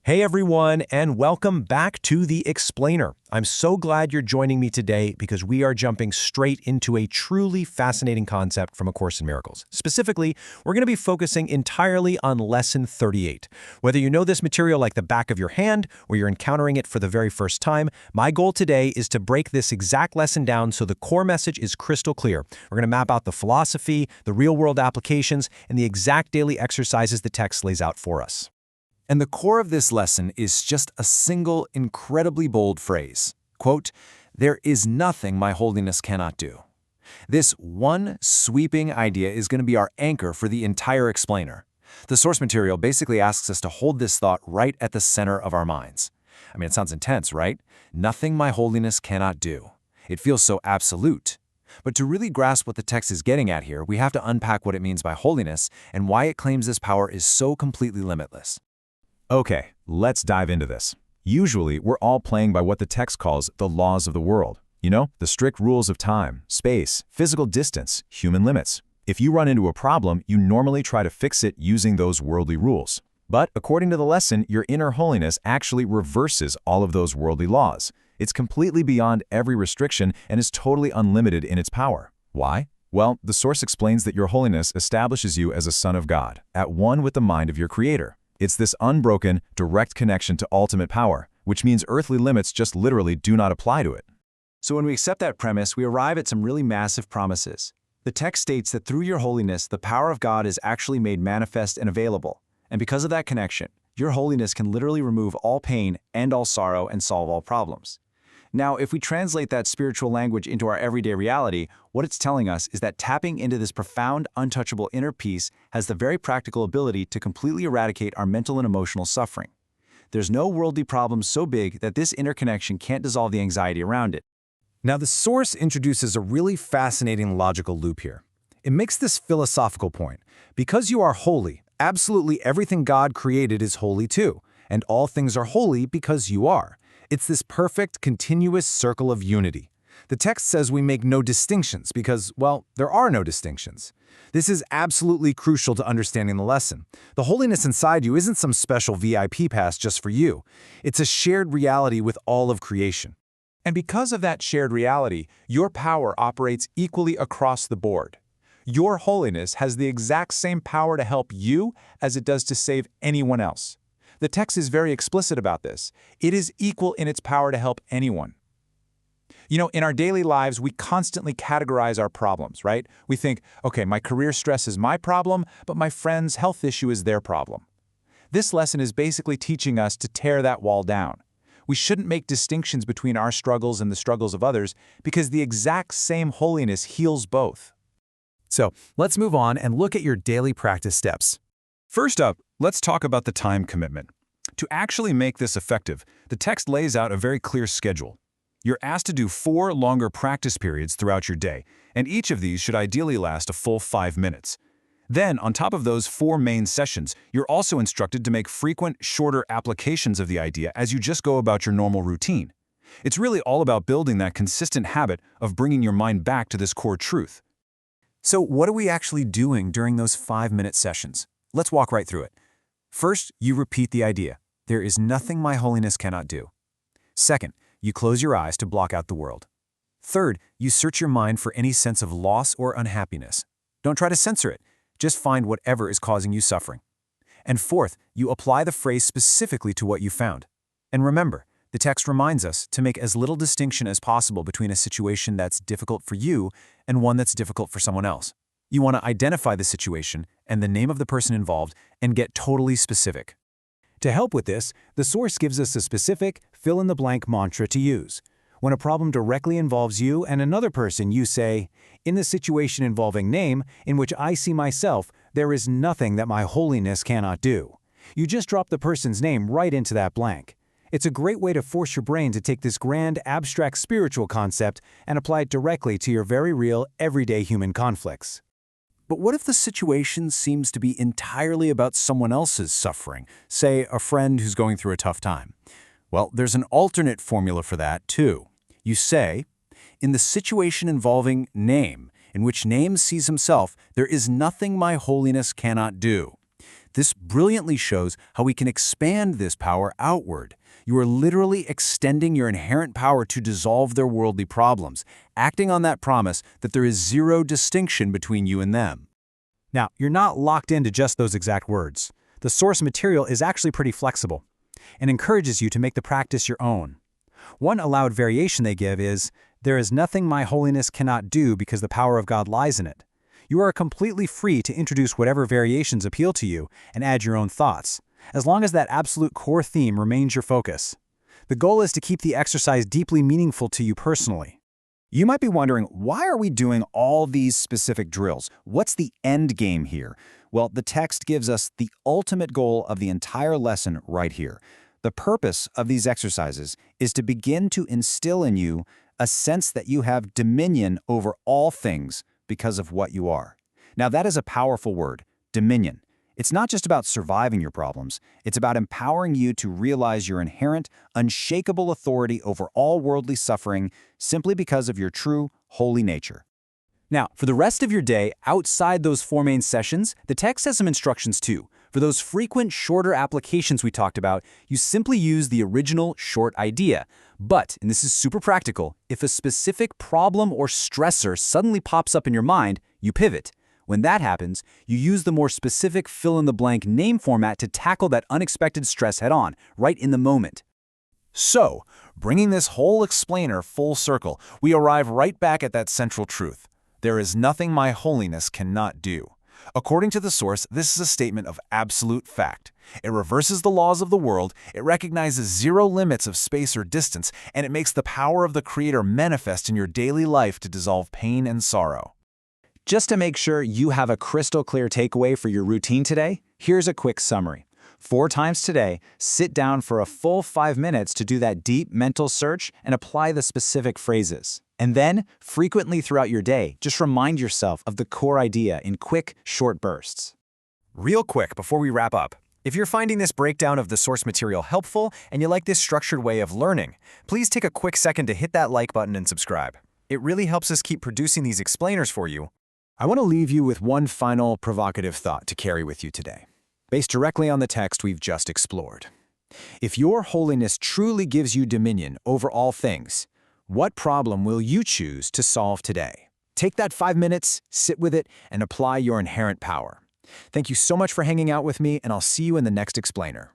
Hey everyone, and welcome back to The Explainer. I'm so glad you're joining me today because we are jumping straight into a truly fascinating concept from A Course in Miracles. Specifically, we're going to be focusing entirely on Lesson 38. Whether you know this material like the back of your hand or you're encountering it for the very first time, my goal today is to break this exact lesson down so the core message is crystal clear. We're going to map out the philosophy, the real-world applications, and the exact daily exercises the text lays out for us. And the core of this lesson is just a single, incredibly bold phrase. Quote, "There is nothing my holiness cannot do." This one sweeping idea is going to be our anchor for the entire explainer. The source material basically asks us to hold this thought right at the center of our minds. I mean, it sounds intense, right? Nothing my holiness cannot do. It feels so absolute. But to really grasp what the text is getting at here, we have to unpack what it means by holiness and why it claims this power is so completely limitless. Okay, let's dive into this. Usually, we're all playing by what the text calls the laws of the world. You know, the strict rules of time, space, physical distance, human limits. If you run into a problem, you normally try to fix it using those worldly rules. But according to the lesson, your inner holiness actually reverses all of those worldly laws. It's completely beyond every restriction and is totally unlimited in its power. Why? Well, the source explains that your holiness establishes you as a son of God, at one with the mind of your Creator. It's this unbroken, direct connection to ultimate power, which means earthly limits just literally do not apply to it. So when we accept that premise, we arrive at some really massive promises. The text states that through your holiness, the power of God is actually made manifest and available. And because of that connection, your holiness can literally remove all pain, end all sorrow, and solve all problems. Now, if we translate that spiritual language into our everyday reality, what it's telling us is that tapping into this profound, untouchable inner peace has the very practical ability to completely eradicate our mental and emotional suffering. There's no worldly problem so big that this interconnection can't dissolve the anxiety around it. Now, the source introduces a really fascinating logical loop here. It makes this philosophical point. Because you are holy, absolutely everything God created is holy too, and all things are holy because you are. It's this perfect, continuous circle of unity. The text says we make no distinctions because, well, there are no distinctions. This is absolutely crucial to understanding the lesson. The holiness inside you isn't some special VIP pass just for you. It's a shared reality with all of creation. And because of that shared reality, your power operates equally across the board. Your holiness has the exact same power to help you as it does to save anyone else. The text is very explicit about this. It is equal in its power to help anyone. You know, in our daily lives, we constantly categorize our problems, right? We think, okay, my career stress is my problem, but my friend's health issue is their problem. This lesson is basically teaching us to tear that wall down. We shouldn't make distinctions between our struggles and the struggles of others because the exact same holiness heals both. So, let's move on and look at your daily practice steps. First up, let's talk about the time commitment. To actually make this effective, the text lays out a very clear schedule. You're asked to do 4 longer practice periods throughout your day, and each of these should ideally last a full 5 minutes. Then, on top of those 4 main sessions, you're also instructed to make frequent, shorter applications of the idea as you just go about your normal routine. It's really all about building that consistent habit of bringing your mind back to this core truth. So what are we actually doing during those 5-minute sessions? Let's walk right through it. First, you repeat the idea. There is nothing my holiness cannot do. Second, you close your eyes to block out the world. Third, you search your mind for any sense of loss or unhappiness. Don't try to censor it. Just find whatever is causing you suffering. And fourth, you apply the phrase specifically to what you found. And remember, the text reminds us to make as little distinction as possible between a situation that's difficult for you and one that's difficult for someone else. You want to identify the situation and the name of the person involved and get totally specific. To help with this, the source gives us a specific, fill-in-the-blank mantra to use. When a problem directly involves you and another person, you say, "In the situation involving name, in which I see myself, there is nothing that my holiness cannot do." You just drop the person's name right into that blank. It's a great way to force your brain to take this grand, abstract spiritual concept and apply it directly to your very real, everyday human conflicts. But what if the situation seems to be entirely about someone else's suffering, say a friend who's going through a tough time? Well, there's an alternate formula for that, too. You say, "In the situation involving name, in which name sees himself, there is nothing my holiness cannot do." This brilliantly shows how we can expand this power outward. You are literally extending your inherent power to dissolve their worldly problems, acting on that promise that there is zero distinction between you and them. Now, you're not locked into just those exact words. The source material is actually pretty flexible and encourages you to make the practice your own. One allowed variation they give is, "There is nothing my holiness cannot do because the power of God lies in it." You are completely free to introduce whatever variations appeal to you and add your own thoughts, as long as that absolute core theme remains your focus. The goal is to keep the exercise deeply meaningful to you personally. You might be wondering, why are we doing all these specific drills? What's the end game here? Well, the text gives us the ultimate goal of the entire lesson right here. The purpose of these exercises is to begin to instill in you a sense that you have dominion over all things because of what you are. Now, that is a powerful word, dominion. It's not just about surviving your problems. It's about empowering you to realize your inherent, unshakable authority over all worldly suffering simply because of your true, holy nature. Now, for the rest of your day, outside those 4 main sessions, the text has some instructions too. For those frequent, shorter applications we talked about, you simply use the original short idea. But, and this is super practical, if a specific problem or stressor suddenly pops up in your mind, you pivot. When that happens, you use the more specific fill-in-the-blank name format to tackle that unexpected stress head-on, right in the moment. So, bringing this whole explainer full circle, we arrive right back at that central truth. There is nothing my holiness cannot do. According to the source, this is a statement of absolute fact. It reverses the laws of the world, it recognizes zero limits of space or distance, and it makes the power of the Creator manifest in your daily life to dissolve pain and sorrow. Just to make sure you have a crystal clear takeaway for your routine today, here's a quick summary. 4 times today, sit down for a full 5 minutes to do that deep mental search and apply the specific phrases. And then, frequently throughout your day, just remind yourself of the core idea in quick, short bursts. Real quick, before we wrap up, if you're finding this breakdown of the source material helpful and you like this structured way of learning, please take a quick second to hit that like button and subscribe. It really helps us keep producing these explainers for you. I want to leave you with one final provocative thought to carry with you today, based directly on the text we've just explored. If your holiness truly gives you dominion over all things, what problem will you choose to solve today? Take that 5 minutes, sit with it, and apply your inherent power. Thank you so much for hanging out with me, and I'll see you in the next explainer.